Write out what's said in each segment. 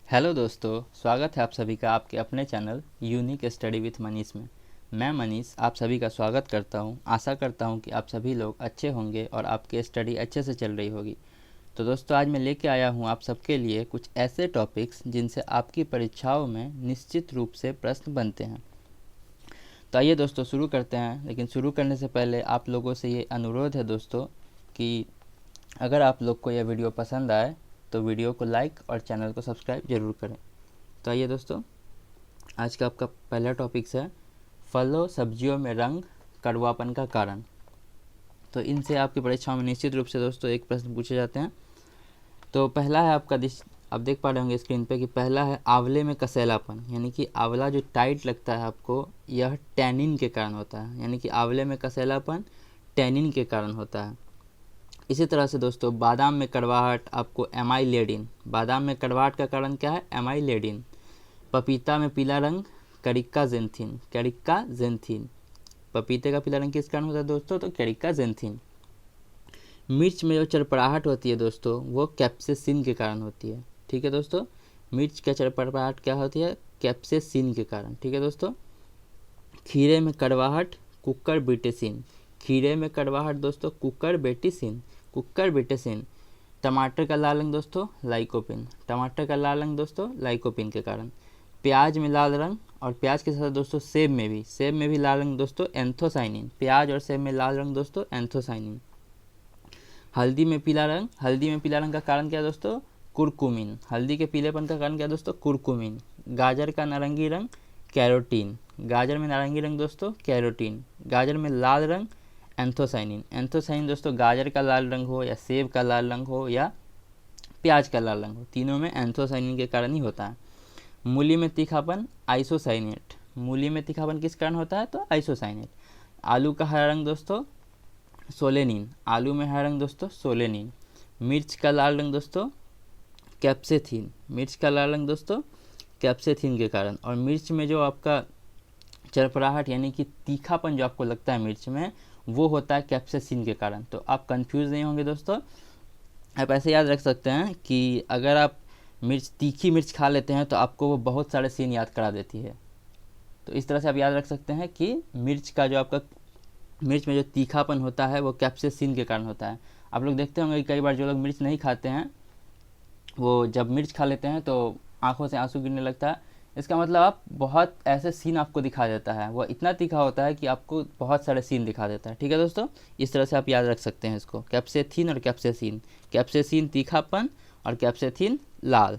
Hello दोस्तों, स्वागत है आप सभी का आपके अपने channel unique study with Manish में। मैं मनीष आप सभी का स्वागत करता हूं। आशा करता हूं कि आप सभी लोग अच्छे होंगे और आपकी स्टडी अच्छे से चल रही होगी। तो दोस्तों, आज मैं लेके आया हूं आप सबके लिए कुछ ऐसे टॉपिक्स जिनसे आपकी परीक्षाओं में निश्चित रूप से प्रश्न बनते हैं। तो आइए दोस्तों शुरू करते हैं। लेकिन शुरू करने से पहले आप लोगों से ये अनुरोध है दोस्तों कि अगर आप लोग को यह वीडियो पसंद आए तो वीडियो को लाइक और चैनल को सब्सक्राइब जरूर करें। तो आइए दोस्तों, आज का आपका पहला टॉपिक्स है फलों सब्जियों में रंग कड़वापन का कारण। तो इनसे आपकी परीक्षाओं में निश्चित रूप से दोस्तों एक प्रश्न पूछे जाते हैं। तो पहला है आपका आप देख पा रहे होंगे स्क्रीन पे कि पहला है आंवले में कसैलापन, यानी कि आंवला जो टाइट लगता है आपको, यह टैनिन के कारण होता है। यानी कि आंवले में कसैलापन टैनिन के कारण होता है। इसी तरह से दोस्तों बादाम में कड़वाहट आपको एमाइलेडिन, बादाम में कड़वाहट का कारण क्या है? एमाइलेडिन। पपीता में पीला रंग करिक्का जेंथिन, करिक्का जेंथिन। पपीते का पीला रंग किस कारण होता है दोस्तों? तो करिक्का जेंथिन। मिर्च में जो चरपराहट होती है दोस्तों वो कैप्सेसिन के कारण होती है। ठीक है दोस्तों, मिर्च का चरपराहट क्या होती है? कैप्सेसिन के कारण। ठीक है दोस्तों। खीरे में कड़वाहट कुकर बेटेसिन, खीरे में कड़वाहट दोस्तों कुकर बेटिसिन, कुकर बेटेसिन। टमाटर का लाल रंग दोस्तों लाइकोपिन, टमाटर का लाल रंग दोस्तों लाइकोपिन के कारण। प्याज में लाल रंग और प्याज के साथ दोस्तों सेब में भी लाल रंग दोस्तों एंथोसाइनिन, प्याज और सेब में लाल रंग दोस्तों एंथोसाइनिन। हल्दी में पीला रंग, हल्दी में पीला रंग का कारण क्या है दोस्तों? कुरकुमिन, हल्दी के पीलेपन का कारण क्या है दोस्तों? कुरकुमिन। गाजर का नारंगी रंग कैरोटीन, गाजर में नारंगी रंग दोस्तों कैरोटीन। गाजर में लाल रंग एंथोसाइनिन, एंथोसाइनिन दोस्तों गाजर का लाल रंग हो या सेब का लाल रंग हो या प्याज का लाल रंग हो, तीनों में एंथोसाइनिन के कारण ही होता है। मूली में तीखापन आइसोसाइनेट, मूली में तीखापन किस कारण होता है? तो आइसोसाइनेट। आलू का हरा रंग दोस्तों सोलेनिन, आलू में हरा रंग दोस्तों सोलेनिन। मिर्च का लाल रंग दोस्तों कैप्सेथिन, मिर्च का लाल रंग दोस्तों कैप्सेथिन के कारण। और मिर्च में जो आपका चरपराहट यानी कि तीखापन जो आपको लगता है मिर्च में, वो होता है कैप्सेसिन के कारण। तो आप कंफ्यूज नहीं होंगे दोस्तों। आप ऐसे याद रख सकते हैं कि अगर आप तीखी मिर्च खा लेते हैं तो आपको वो बहुत सारे सीन याद करा देती है। तो इस तरह से आप याद रख सकते हैं कि मिर्च में जो तीखापन होता है वो कैप्सेसिन के कारण होता है। आप लोग देखते होंगे कि कई बार जो लोग मिर्च नहीं खाते हैं वो जब मिर्च खा लेते हैं तो आंखों से आंसू गिरने लगता है। इसका मतलब आप बहुत ऐसे सीन आपको दिखा देता है, वो इतना तीखा होता है कि आपको बहुत सारे सीन दिखा देता है। ठीक है दोस्तों, इस तरह से आप याद रख सकते हैं इसको, कैप्सेथिन और कैप्सेसिन। कैप्सेसिन तीखापन और कैप्सेथिन लाल।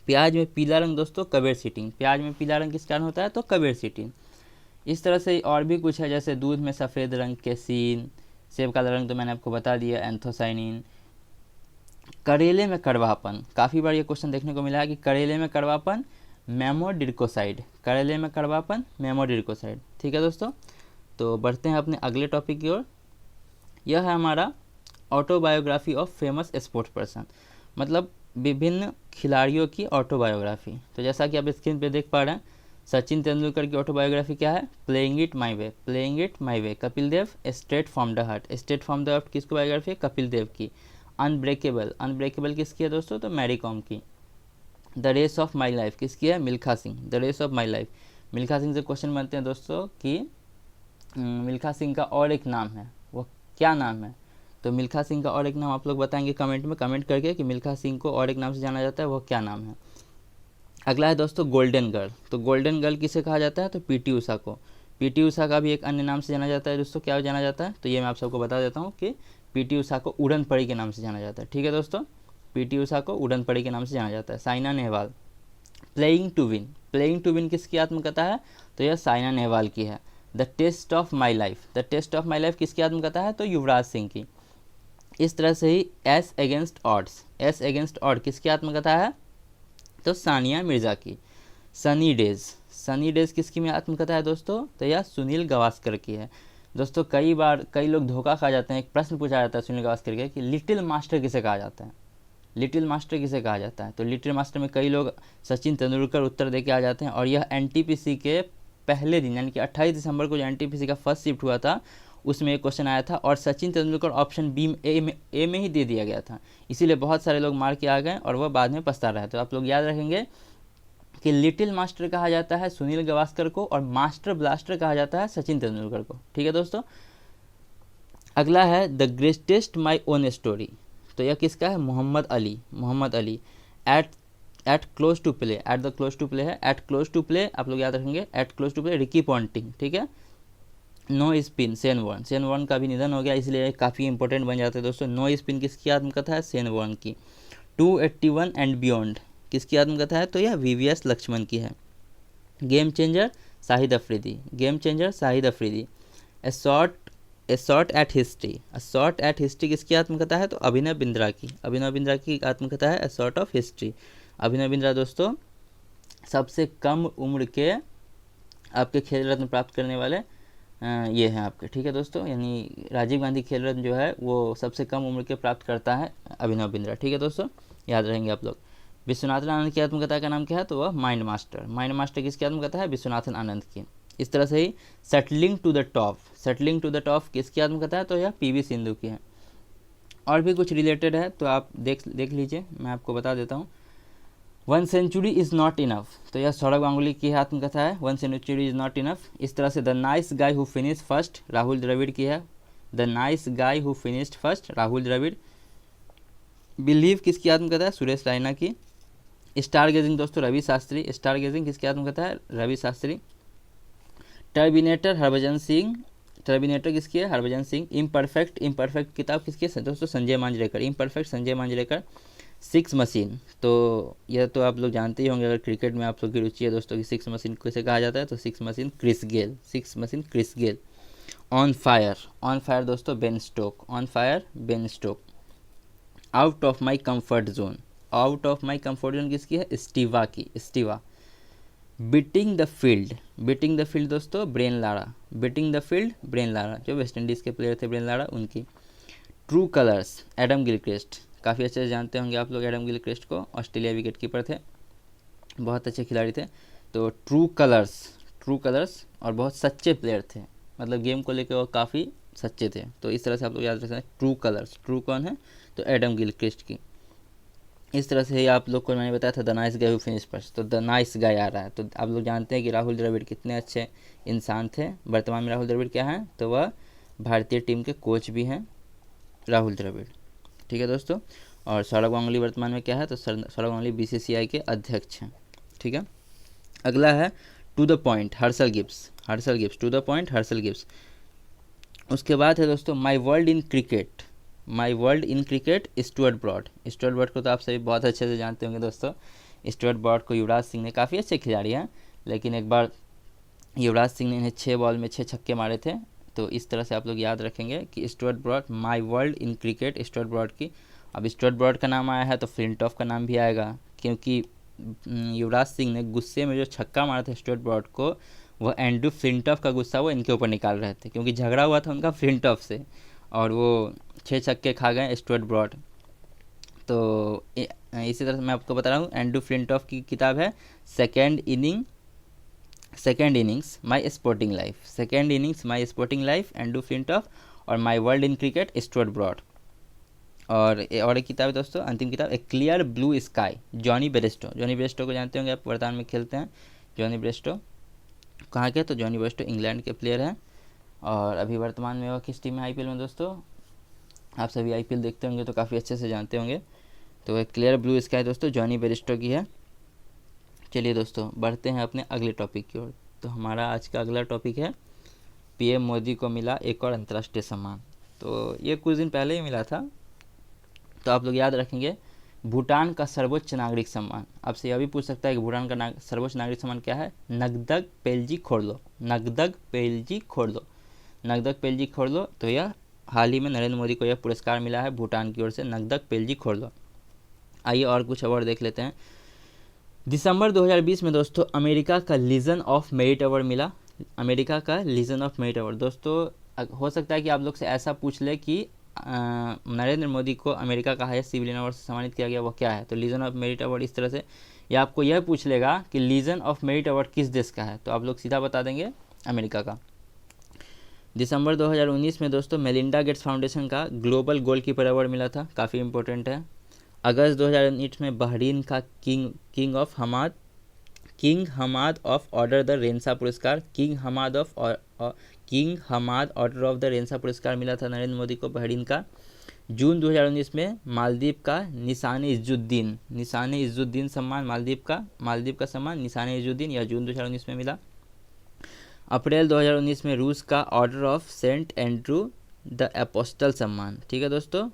प्याज में पीला रंग दोस्तों कवेरसिटिन, प्याज में पीला रंग किस कारण होता है? तो कवेरसिटिन। इस तरह से और भी कुछ है, जैसे दूध में सफ़ेद रंग केसीन, सेब का रंग तो मैंने आपको बता दिया एंथोसाइनिन। करेले में कड़वापन, काफ़ी बार ये क्वेश्चन देखने को मिला है कि करेले में कड़वापन मेमोडिर्कोसाइड, करेले में कड़वापन मेमोडिर्कोसाइड। ठीक है दोस्तों, तो बढ़ते हैं अपने अगले टॉपिक की ओर। यह है हमारा autobiography of famous sports person, मतलब विभिन्न खिलाड़ियों की ऑटोबायोग्राफी। तो जैसा कि आप स्क्रीन पे देख पा रहे हैं, सचिन तेंदुलकर की ऑटोबायोग्राफी क्या है? Playing it my way, playing it my way. Kapil Dev straight from the heart, straight from the heart किसकी बायोग्राफी है? कपिल देव की। अनब्रेकेबल, अनब्रेकेबल किसकी है दोस्तों? तो मैरी कॉम की। The race of my life किसकी है? Milkha Singh, the race of my life. Milkha Singh से क्वेश्चन बनते हैं दोस्तों कि मिल्खा सिंह का और एक नाम है, वो क्या नाम है? तो मिल्खा सिंह का और एक नाम आप लोग बताएंगे कमेंट में, कमेंट करके कि मिल्खा सिंह को और एक नाम से जाना जाता है, वो क्या नाम है। अगला है दोस्तों गोल्डन गर्ल। तो गोल्डन गर्ल किसे कहा जाता है? तो पीटी उषा को। पीटी उषा का भी एक अन्य नाम से जाना जाता है दोस्तों, क्या जाना जाता है? तो ये मैं आप सबको बता देता हूँ कि पीटी उषा को उड़न पड़ी के नाम से जाना जाता है। ठीक है दोस्तों, पीटी उषा को उड़न पड़ी के नाम से जाना जाता है। Saina Nehwal playing to win, playing to win किसकी आत्मकथा है? तो यह साइना नेहवाल की है। The test of my life, the test of my life किसकी आत्मकथा है? तो युवराज सिंह की। इस तरह से ही ace against odds, ace against odd किसकी आत्मकथा है? तो सानिया मिर्जा की। सनी डेज, सनी डेज किसकी में आत्मकथा है दोस्तों? तो यह सुनील गावस्कर की है। दोस्तों कई बार कई लोग धोखा खा जाते हैं, एक प्रश्न पूछा जाता है सुनील गावस्कर के कि लिटिल मास्टर किसे कहा जाता है? लिटिल मास्टर किसे कहा जाता है? तो लिटिल मास्टर में कई लोग सचिन तेंदुलकर उत्तर दे के आ जाते हैं। और यह एनटीपीसी के पहले दिन यानी कि 28 दिसंबर को जो एनटीपीसी का फर्स्ट शिफ्ट हुआ था, उसमें एक क्वेश्चन आया था और सचिन तेंदुलकर ऑप्शन बी ए में ही दे दिया गया था, इसीलिए बहुत सारे लोग मार के आ गए और वह बाद में पछता रहे। तो आप लोग याद रखेंगे कि लिटिल मास्टर कहा जाता है सुनील गावस्कर को और मास्टर ब्लास्टर कहा जाता है सचिन तेंदुलकर को। ठीक है दोस्तों, अगला है the greatest my own story. तो यह किसका है? Muhammad Ali. Muhammad Ali at close to play, at the close to play है, एट क्लोज टू प्ले आप लोग याद रखेंगे, at close to play Ricky Ponting. ठीक है, no spin Shane Warne, Shane Warne का भी निधन हो गया, इसलिए काफ़ी इंपॉर्टेंट बन जाते हैं दोस्तों। नो स्पिन किसकी आत्मकथा है? शेन वॉर्न की। 281 एंड बियॉन्ड किसकी आत्मकथा है? तो यह वीवीएस लक्ष्मण की है। Game changer Shahid Afridi, game changer Shahid Afridi. A shot at history, a shot at history किसकी आत्मकथा है? तो अभिनव बिंद्रा की, अभिनव बिंद्रा की आत्मकथा है ए shot of history. Abhinav Bindra दोस्तों सबसे कम उम्र के आपके खेल रत्न प्राप्त करने वाले ये हैं आपके। ठीक है दोस्तों, यानी राजीव गांधी खेल रत्न जो है वो सबसे कम उम्र के प्राप्त करता है अभिनव बिंद्रा। ठीक है दोस्तों, याद रहेंगे आप लोग। विश्वनाथन आनंद की आत्मकथा का नाम क्या है? तो वह माइंड मास्टर। माइंड मास्टर किसकी आत्मकथा है? विश्वनाथन आनंद की। इस तरह से ही settling to the top, settling to the top किसकी आत्मकथा है? तो यह पीवी सिंधु की है। और भी कुछ रिलेटेड है तो आप देख लीजिए, मैं आपको बता देता हूँ। 1 सेंचुरी इज़ नॉट इनफ, तो यह सौरभ गांगुली की आत्मकथा है, 1 सेंचुरी इज़ नॉट इनफ। इस तरह से the nice guy who finish first Rahul Dravid की है, the nice guy who finished first Rahul Dravid. Believe किसकी आत्मकथा है? सुरेश रैना की। स्टार गेजिंग दोस्तों रवि शास्त्री, स्टार गेजिंग किसकी आत्मकथा है? रवि शास्त्री। टर्मिनेटर हरभजन सिंह, टर्मिनेटर किसकी है? हरभजन सिंह। इम्परफेक्ट, इम्परफेक्ट किताब किसकी है दोस्तों? संजय मांजरेकर, इम्परफेक्ट संजय मांजरेकर। 6 मशीन, तो यह तो आप लोग जानते ही होंगे, अगर क्रिकेट में आप लोग की रुचि है दोस्तों कि 6 मशीन कैसे कहा जाता है, तो 6 machine Chris Gayle, 6 machine Chris Gayle. On fire, on fire दोस्तों Ben Stoke, on fire Ben Stoke. Out of my comfort zone, out of my comfort zone किसकी है? स्टीवा की, Steve Waugh. Beating the field, beating the field दोस्तों Brian Lara, beating the field Brian Lara, जो West Indies के player थे Brian Lara, उनकी। True colours Adam Gilchrist, काफ़ी अच्छे से जानते होंगे आप लोग एडम गिलक्रिस्ट को, ऑस्ट्रेलिया विकेट कीपर थे, बहुत अच्छे खिलाड़ी थे। तो ट्रू कलर्स, ट्रू कलर्स, और बहुत सच्चे प्लेयर थे, मतलब गेम को लेकर वो काफ़ी सच्चे थे। तो इस तरह से आप लोग याद रख सकते हैं ट्रू कलर्स। ट्रू कौन है? तो एडम गिलक्रिस्ट की। इस तरह से ही आप लोग को मैंने बताया था the nice guy who finish first, तो द नाइस गाय आ रहा है। तो आप लोग जानते हैं कि राहुल द्रविड़ कितने अच्छे इंसान थे। वर्तमान में राहुल द्रविड़ क्या हैं? तो वह भारतीय टीम के कोच भी हैं, राहुल द्रविड़। ठीक है दोस्तों, और सौरभ गांगुली वर्तमान में क्या है? तो सौरभ गांगुली बीसीसीआई के अध्यक्ष हैं। ठीक है, अगला है to the point Herschelle Gibbs, Herschelle Gibbs, to the point Herschelle Gibbs. उसके बाद है दोस्तों my world in cricket, my world in cricket Stuart Broad. Stuart Broad को तो आप सभी बहुत अच्छे से जानते होंगे दोस्तों। स्टुअर्ट ब्रॉड को युवराज सिंह ने, काफ़ी अच्छे खिलाड़ी हैं, लेकिन एक बार युवराज सिंह ने इन्हें 6 बॉल में 6 छक्के मारे थे। तो इस तरह से आप लोग याद रखेंगे कि Stuart Broad, my world in cricket Stuart Broad की। अब स्टुअर्ट ब्रॉड का नाम आया है तो फ्लिंटॉफ का नाम भी आएगा, क्योंकि युवराज सिंह ने गुस्से में जो छक्का मारा था स्टुअर्ट ब्रॉड को, वह एंड्रू फ्लिंटॉफ का गुस्सा वो इनके ऊपर निकाल रहे थे, क्योंकि झगड़ा हुआ था उनका फ्लिंटॉफ से, और वो 6 छक्के खा गए स्टुअर्ट ब्रॉड। तो इसी तरह से मैं आपको बता रहा हूँ, एंड्रू फ्लिंटॉफ की किताब है second innings my sporting life, second innings my sporting life, Andrew Flintoff, और my world in cricket Stuart Broad. और एक किताब है दोस्तों, अंतिम किताब, a clear blue sky, Johnny Bairstow. Johnny Bairstow को जानते होंगे आप, वर्तमान में खेलते हैं। जॉनी बेरेस्टो कहाँ के? तो जॉनी बेरेस्टो इंग्लैंड के प्लेयर हैं, और अभी वर्तमान में वह किस टीम में? आईपीएल में दोस्तों। आप सभी आईपीएल देखते होंगे तो काफ़ी अच्छे से जानते होंगे। तो एक क्लियर ब्लू स्काई दोस्तों जॉनी बेरिस्टो की है। चलिए दोस्तों बढ़ते हैं अपने अगले टॉपिक की ओर। तो हमारा आज का अगला टॉपिक है पीएम मोदी को मिला एक और अंतर्राष्ट्रीय सम्मान। तो ये कुछ दिन पहले ही मिला था, तो आप लोग याद रखेंगे भूटान का सर्वोच्च नागरिक सम्मान। आपसे यह भी पूछ सकता है कि भूटान का सर्वोच्च नागरिक सम्मान क्या है? नगदक पेलजी खोरलो, नगदक पेलजी खोरलो, नगदक पेलजी खोरलो। तो यह हाल ही में नरेंद्र मोदी को यह पुरस्कार मिला है भूटान की ओर से, नगदक पेलजी खोरलो। आइए और कुछ अवार्ड देख लेते हैं। दिसंबर 2020 में दोस्तों अमेरिका का लीजन ऑफ मेरिट अवार्ड मिला, अमेरिका का लीजन ऑफ मेरिट अवार्ड। दोस्तों हो सकता है कि आप लोग से ऐसा पूछ ले कि नरेंद्र मोदी को अमेरिका का हाईएस्ट सिविलियन अवार्ड से सम्मानित किया गया, वो क्या है? तो लीजन ऑफ मेरिट अवार्ड इस तरह से, या आपको यह पूछ लेगा कि लीजन ऑफ मेरिट अवार्ड किस देश का है, तो आप लोग सीधा बता देंगे अमेरिका का। दिसंबर 2019 में दोस्तों मेलिंडा गेट्स फाउंडेशन का ग्लोबल गोलकीपर अवार्ड मिला था, काफ़ी इंपॉर्टेंट है। अगस्त 2019 में बहरीन का king Hamad of order the Renaissance पुरस्कार king Hamad order of the Renaissance पुरस्कार मिला था नरेंद्र मोदी को बहरीन का। जून 2019 में मालदीव का निशान इज़्ज़ुद्दीन सम्मान, मालदीव का सम्मान निशान इज़्ज़ुद्दीन, यह जून 2019 में मिला। अप्रैल 2019 में रूस का order of Saint Andrew the Apostle सम्मान, ठीक है दोस्तों,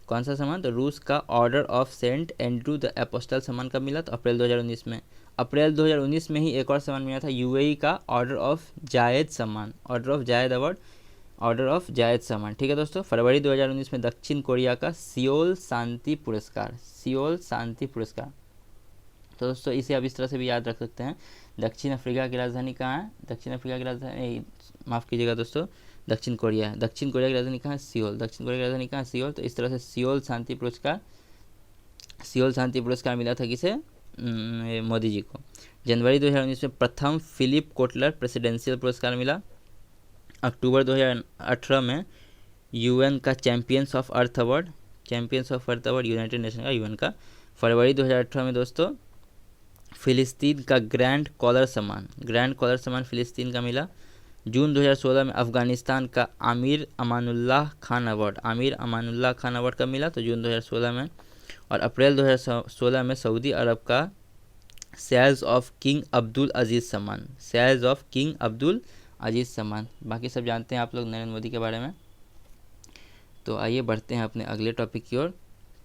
कौन सा सम्मान, तो रूस का order of Saint Andrew the Apostle सम्मान कब मिला, तो अप्रैल 2019 में। अप्रैल 2019 में ही एक और सम्मान मिला था यूएई का ऑर्डर ऑफ जायद सम्मान, ऑर्डर ऑफ जायद सम्मान, ठीक है दोस्तों। फरवरी 2019 में दक्षिण कोरिया का सियोल शांति पुरस्कार। तो दोस्तों इसे आप इस तरह से भी याद रख सकते हैं। दक्षिण अफ्रीका की राजधानी कहाँ है, दक्षिण अफ्रीका की राजधानी, माफ़ कीजिएगा दोस्तों, दक्षिण कोरिया है। दक्षिण कोरिया की राजधानी कहाँ है, सियोल। दक्षिण कोरिया की राजधानी कहाँ है, सियोल। तो इस तरह से सियोल शांति पुरस्कार मिला था किसे, मोदी जी को। जनवरी 2019 में प्रथम फिलिप कोटलर प्रेसिडेंशियल पुरस्कार मिला। अक्टूबर 2018 में यूएन का champions of earth award United nation का यूएन का। फरवरी 2018 में दोस्तों फ़िलिस्तीन का ग्रैंड कॉलर सम्मान फ़िलिस्तीन का मिला। जून 2016 में अफ़गानिस्तान का आमिर अमानुल्लाह खान अवार्ड कब मिला, तो जून 2016 में। और अप्रैल 2016 में सऊदी अरब का सैयद ऑफ किंग अब्दुल अजीज़ सम्मान। बाकी सब जानते हैं आप लोग नरेंद्र मोदी के बारे में। तो आइए बढ़ते हैं अपने अगले टॉपिक की ओर।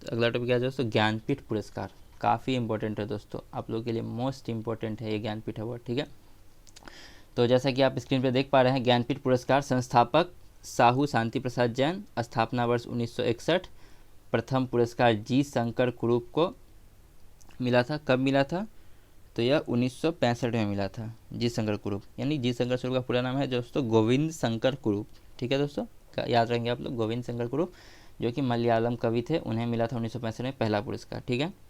तो अगला टॉपिक क्या है दोस्तों, ज्ञानपीठ पुरस्कार। काफ़ी इंपॉर्टेंट है दोस्तों, आप लोगों के लिए मोस्ट इंपॉर्टेंट है ये ज्ञानपीठ अवार्ड, ठीक है। तो जैसा कि आप स्क्रीन पर देख पा रहे हैं, ज्ञानपीठ पुरस्कार संस्थापक साहू शांति प्रसाद जैन, स्थापना वर्ष 1961। प्रथम पुरस्कार जी शंकर कुरूप को मिला था, कब मिला था, तो यह 1965 में मिला था। जी शंकर कुरूप, यानी जी शंकर कुरूप का पूरा नाम है दोस्तों गोविंद शंकर कुरूप, ठीक है दोस्तों, याद रखेंगे आप लोग, गोविंद शंकर कुरूप, जो कि मलयालम कवि थे, उन्हें मिला था 1965 में पहला पुरस्कार, ठीक है।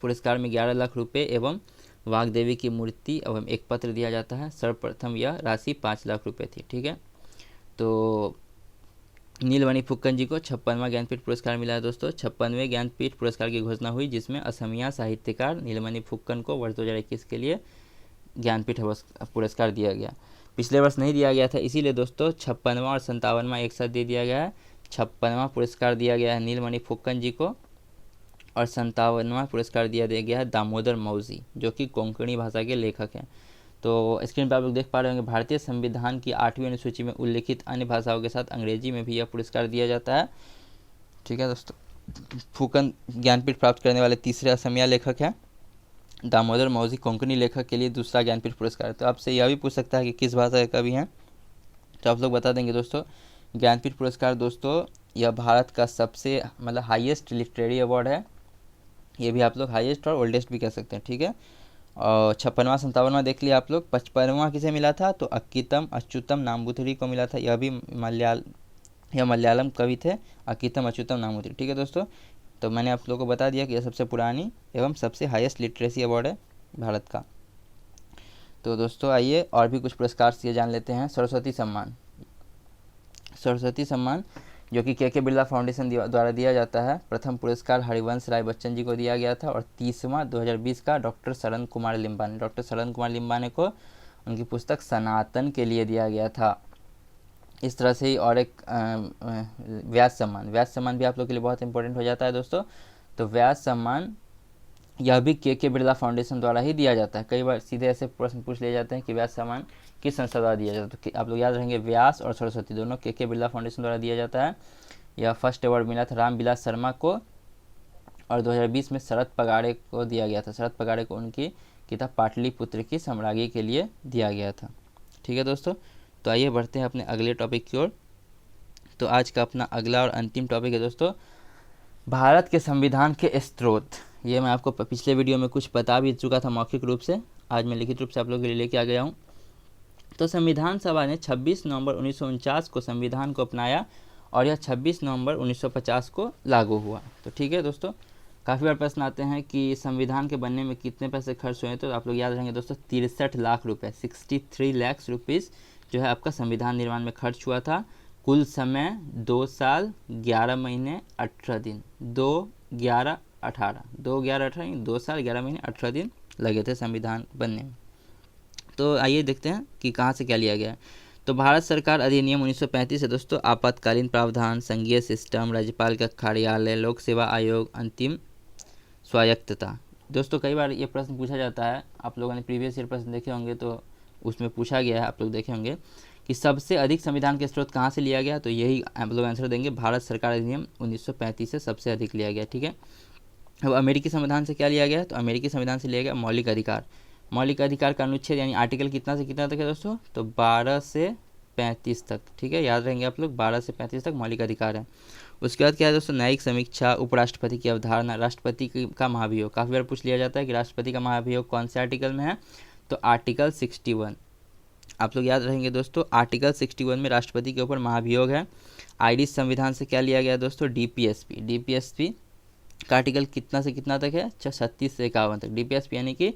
पुरस्कार में 11 लाख रुपए एवं वाग्देवी की मूर्ति एवं एक पत्र दिया जाता है। सर्वप्रथम यह राशि 5 लाख रुपए थी, ठीक है। तो नीलमणि फुक्कन जी को 56वां ज्ञानपीठ पुरस्कार मिला है दोस्तों। 56वें ज्ञानपीठ पुरस्कार की घोषणा हुई, जिसमें असमिया साहित्यकार नीलमणि फुक्कन को वर्ष 2021 के लिए ज्ञानपीठ पुरस्कार दिया गया। पिछले वर्ष नहीं दिया गया था, इसीलिए दोस्तों 56वां और 57वां एक साथ दे दिया गया है। 56वां पुरस्कार दिया गया है नीलमणि फुक्कन जी को, और 57वां पुरस्कार दिया गया है दामोदर मौजी, जो कि कोंकणी भाषा के लेखक हैं। तो स्क्रीन पर आप लोग देख पा रहे होंगे, भारतीय संविधान की 8वीं अनुसूची में उल्लिखित अन्य भाषाओं के साथ अंग्रेजी में भी यह पुरस्कार दिया जाता है, ठीक है दोस्तों। फुकन ज्ञानपीठ प्राप्त करने वाले तीसरे असमिया लेखक हैं। दामोदर मौजी कोंकणी लेखक के लिए दूसरा ज्ञानपीठ पुरस्कार है। तो आपसे यह भी पूछ सकता है कि किस भाषा के कवि हैं, तो आप लोग बता देंगे दोस्तों। ज्ञानपीठ पुरस्कार दोस्तों यह भारत का सबसे हाईएस्ट लिटरेरी अवार्ड है, ये भी आप लोग हाईएस्ट और ओल्डेस्ट भी कह सकते हैं, ठीक है। और 56वां 57वां देख लिया आप लोग। 55वां किसे मिला था, तो अक्कीतम अच्युतम नाम्बुथुरी को मिला था, यह भी मलयालम कवि थे, अक्कीतम अच्युतम नाम्बुथुरी, ठीक है दोस्तों। तो मैंने आप लोगों को बता दिया कि यह सबसे पुरानी एवं सबसे हाईएस्ट लिटरेसी अवार्ड है भारत का। तो दोस्तों आइए और भी कुछ पुरस्कार से जान लेते हैं। सरस्वती सम्मान जो कि के बिरला फाउंडेशन द्वारा दिया जाता है। प्रथम पुरस्कार हरिवंश राय बच्चन जी को दिया गया था, और 30वां 2020 का डॉक्टर शरण कुमार लिम्बाने को उनकी पुस्तक सनातन के लिए दिया गया था। इस तरह से ही और एक व्यास सम्मान भी आप लोग के लिए बहुत इंपॉर्टेंट हो जाता है दोस्तों। तो व्यास सम्मान यह भी के बिरला फाउंडेशन द्वारा ही दिया जाता है। कई बार सीधे ऐसे प्रश्न पूछ लिए जाते हैं कि व्यास सम्मान किस संस्था द्वारा दिया जाता है, तो आप लोग याद रहेंगे व्यास और सरस्वती दोनों के बिरला फाउंडेशन द्वारा दिया जाता है। यह फर्स्ट अवार्ड मिला था रामविलास शर्मा को, और 2020 में शरद पगाड़े को दिया गया था। शरद पगाड़े को उनकी किताब पाटलिपुत्र की सम्राज्ञी के लिए दिया गया था, ठीक है दोस्तों। तो आइए बढ़ते हैं अपने अगले टॉपिक की ओर। तो आज का अपना अगला और अंतिम टॉपिक है दोस्तों, भारत के संविधान के स्रोत। ये मैं आपको पिछले वीडियो में कुछ बता भी चुका था मौखिक रूप से, आज मैं लिखित रूप से आप लोगों के लिए लेके आ गया हूँ। तो संविधान सभा ने 26 नवंबर 1949 को संविधान को अपनाया, और यह 26 नवंबर 1950 को लागू हुआ। तो ठीक है दोस्तों, काफ़ी बार प्रश्न आते हैं कि संविधान के बनने में कितने पैसे खर्च हुए, तो आप लोग याद रहेंगे दोस्तों 63 लाख रुपए, 63 लाख रुपीज़ जो है आपका संविधान निर्माण में खर्च हुआ था। कुल समय 2 साल 11 महीने 18 दिन, 2 साल 11 महीने 18 दिन लगे थे संविधान बनने में। तो आइए देखते हैं कि कहाँ से क्या लिया गया है। तो भारत सरकार अधिनियम 1935 है दोस्तों, आपातकालीन प्रावधान, संघीय सिस्टम, राज्यपाल का कार्यालय, लोक सेवा आयोग, अंतिम स्वायत्तता। दोस्तों कई बार ये प्रश्न पूछा जाता है, आप लोगों ने प्रीवियस ईयर प्रश्न देखे होंगे तो उसमें पूछा गया है, आप लोग देखे होंगे कि सबसे अधिक संविधान के स्रोत कहाँ से लिया गया, तो यही आप लोग आंसर देंगे, भारत सरकार अधिनियम 1935 से सबसे अधिक लिया गया। ठीक है, अब अमेरिकी संविधान से क्या लिया गया, तो अमेरिकी संविधान से लिया गया मौलिक अधिकार। मौलिक अधिकार का अनुच्छेद यानी आर्टिकल कितना से कितना तक है दोस्तों, तो 12 से 35 तक। ठीक है, याद रहेंगे आप लोग, 12 से 35 तक मौलिक अधिकार है। उसके बाद क्या है दोस्तों, न्यायिक समीक्षा, उपराष्ट्रपति की अवधारणा, राष्ट्रपति का महाभियोग। काफ़ी बार पूछ लिया जाता है कि राष्ट्रपति का महाभियोग कौन से आर्टिकल में है, तो आर्टिकल 61। आप लोग याद रहेंगे दोस्तों, आर्टिकल 61 में राष्ट्रपति के ऊपर महाभियोग है। आयरिश संविधान से क्या लिया गया दोस्तों, डीपीएसपी। डीपीएसपी का आर्टिकल कितना से कितना तक है, 36 से 51 तक। डीपीएसपी यानी कि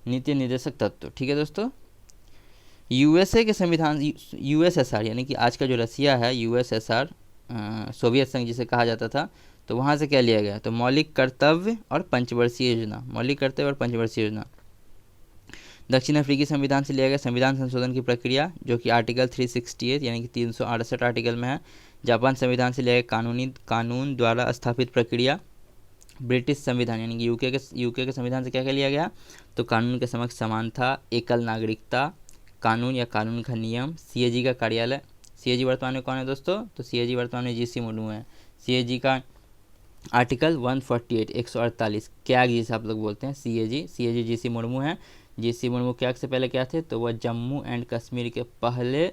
नीति निर्देशक तत्व। ठीक है दोस्तों, यूएसए के संविधान, यूएसएसआर यानी कि आज का जो रसिया है, यूएसएसआर, सोवियत संघ जिसे कहा जाता था, तो वहाँ से क्या लिया गया, तो मौलिक कर्तव्य और पंचवर्षीय योजना। मौलिक कर्तव्य और पंचवर्षीय योजना। दक्षिण अफ्रीकी संविधान से लिया गया संविधान संशोधन की प्रक्रिया, जो कि आर्टिकल 368 यानी कि 368 आर्टिकल में है। जापान संविधान से लिया गया कानून द्वारा स्थापित प्रक्रिया। ब्रिटिश संविधान यानी कि यूके के संविधान से क्या क्या लिया गया, तो कानून के समक्ष समानता, एकल नागरिकता, कानून या कानून का नियम, सीएजी का कार्यालय। सीएजी वर्तमान में कौन है दोस्तों, तो सीएजी वर्तमान में जीसी मुर्मू है। सीएजी का आर्टिकल 148 148 कैग जिसे आप लोग बोलते हैं, सीएजी जीसी मुर्मू है। जीसी मुर्मू कैग से पहले क्या थे, तो वह जम्मू एंड कश्मीर के पहले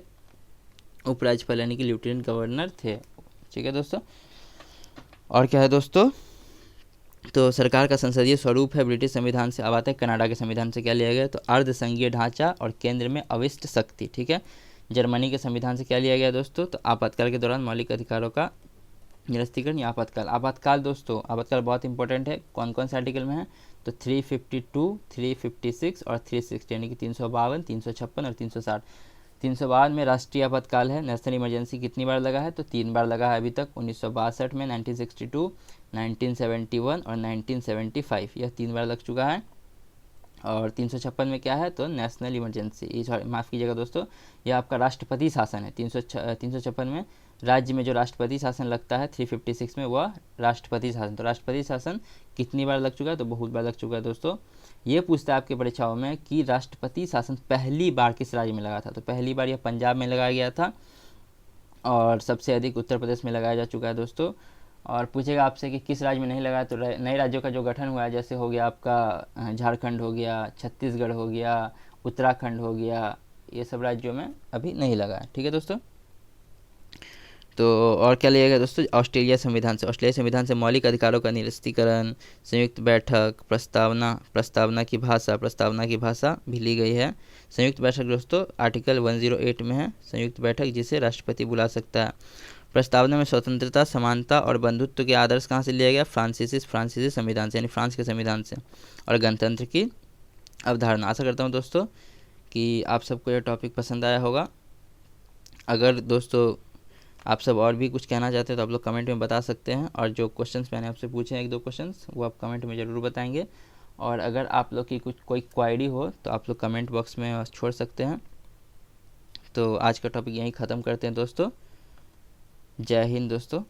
उपराज्यपाल यानी कि लेफ्टिनेंट गवर्नर थे। ठीक है दोस्तों, और क्या है दोस्तों, तो सरकार का संसदीय स्वरूप है ब्रिटिश संविधान से। अब आते हैं कनाडा के संविधान से क्या लिया गया, तो अर्ध संघीय ढांचा और केंद्र में अविष्ट शक्ति। ठीक है, जर्मनी के संविधान से क्या लिया गया दोस्तों, तो आपातकाल के दौरान मौलिक अधिकारों का निरस्तीकरण या आपातकाल। आपातकाल दोस्तों, आपातकाल बहुत इंपॉर्टेंट है, कौन कौन से आर्टिकल में है, तो 352, 356 और 360 यानी कि 352, 356 और 360। 352 में राष्ट्रीय आपातकाल है, नेशनल इमरजेंसी कितनी बार लगा है, तो 3 बार लगा है अभी तक, 1962 में, 1962, 1971 और 1975, यह 3 बार लग चुका है। और 356 में क्या है, तो नेशनल इमरजेंसी, माफ़ कीजिएगा दोस्तों, यह आपका राष्ट्रपति शासन है। 356 में राज्य में जो राष्ट्रपति शासन लगता है, 356 में वह राष्ट्रपति शासन। तो राष्ट्रपति शासन कितनी बार लग चुका है, तो बहुत बार लग चुका है दोस्तों। ये पूछता है आपके परीक्षाओं में कि राष्ट्रपति शासन पहली बार किस राज्य में लगा था, तो पहली बार यह पंजाब में लगाया गया था और सबसे अधिक उत्तर प्रदेश में लगाया जा चुका है दोस्तों। और पूछेगा आपसे कि किस राज्य में नहीं लगा, तो नए राज्यों का जो गठन हुआ है, जैसे हो गया आपका झारखंड हो गया, छत्तीसगढ़ हो गया, उत्तराखंड हो गया, ये सब राज्यों में अभी नहीं लगा है। ठीक है दोस्तों, तो और क्या लिया गया दोस्तों, ऑस्ट्रेलिया संविधान से। ऑस्ट्रेलिया संविधान से मौलिक अधिकारों का निरस्तीकरण, संयुक्त बैठक, प्रस्तावना की भाषा भी ली गई है। संयुक्त बैठक दोस्तों आर्टिकल 108 में है, संयुक्त बैठक जिसे राष्ट्रपति बुला सकता है। प्रस्तावना में स्वतंत्रता, समानता और बंधुत्व के आदर्श कहाँ से लिया गया, फ्रांसीसी संविधान से यानी फ्रांस के संविधान से। और गणतंत्र की अवधारणा। आशा करता हूँ दोस्तों कि आप सबको यह टॉपिक पसंद आया होगा। अगर दोस्तों आप सब और भी कुछ कहना चाहते हैं तो आप लोग कमेंट में बता सकते हैं, और जो क्वेश्चंस मैंने आपसे पूछे हैं 1-2 क्वेश्चंस वो आप कमेंट में ज़रूर बताएंगे। और अगर आप लोग की कोई क्वायरी हो तो आप लोग कमेंट बॉक्स में छोड़ सकते हैं। तो आज का टॉपिक यहीं ख़त्म करते हैं दोस्तों। जय हिंद दोस्तों।